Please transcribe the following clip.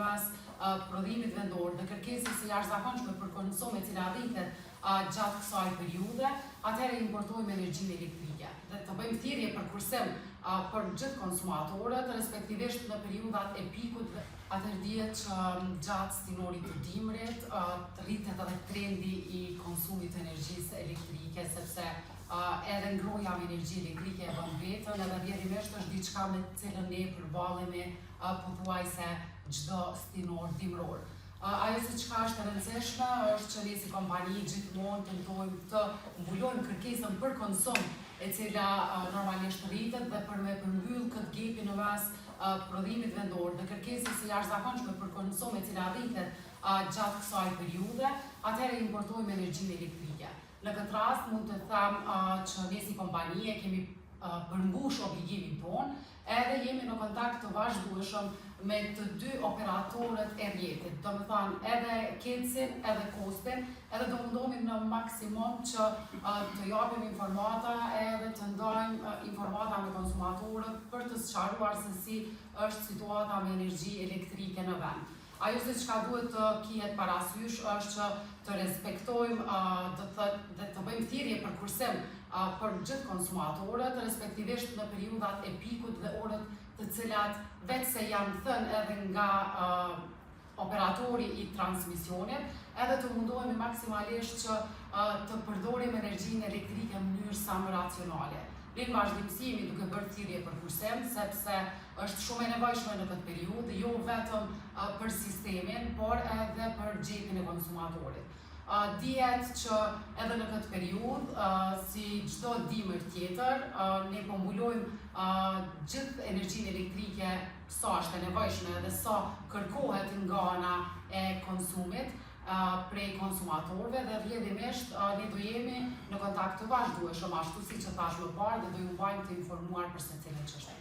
pas prodhimit vendor dhe kërkesës së jashtëzakonshme për konsum e cila rritet gjatë kësaj periudhe, atëherë importojmë energjinë elektrike dhe të bëjmë thirrje për kursim për gjithë konsumatorët, respektivisht në periudat e pikut. Atëherë dihet që gjatë stinorit të dimrit rritet edhe trendi i konsumit të energjisë elektrike, sepse edhe ngroja me energji elektrike e bën vetën, edhe rrjedhimisht është diçka me të cilën ne përballemi pothuajse çdo stinor dimror. Ajo çka është e rëndësishme është që ne si kompani gjithmonë tentojmë të mbulojmë kërkesën për konsum e cila normalisht rritet dhe për me përmbyll këtë gepi në mes prodhimit vendor dhe kërkesës së jashtëzakonshme për konsum e cila rritet gjatë kësaj periudhe, atëherë importojmë energjinë elektrike. Në këtë rast mund të them që ne si kompani kemi përmbush obligimin tonë, edhe jemi në kontakt të vazhdueshëm me të dy operatorët e rrjetit, do të thonë edhe kecin edhe kostin, edhe do mundohemi në maksimum që të japim informata edhe të ndajmë informata me konsumatorët për të sqaruar se si është situata me energji elektrike në vend. Ajo se çka duhet të kihet parasysh është që të respektojmë dhe të bëjmë thirrje për kursim për gjithë konsumatorët, respektivisht në periudat e pikut dhe orët të cilat vetë se janë thënë edhe nga operatori i transmisionit, edhe të mundohemi maksimalisht që të përdorim energjinë elektrike në mënyrë sa më racionale. Ne në vazhdimsi jemi duke bërë thirrje për kursim, sepse është shumë e nevojshme në këtë periudhë, jo vetëm për sistemin, por edhe për gjepin e konsumatorit. Dihet që edhe në këtë periudhë, si çdo dimër tjetër, ne po mbulojmë gjithë energjinë elektrike sa është e nevojshme dhe sa kërkohet nga ana e konsumit prej konsumatorëve dhe rrjedhimisht ne do jemi në kontakt të vazhdueshëm ashtu siç e thash më parë dhe do ju mbajmë të informuar për secilën çështje.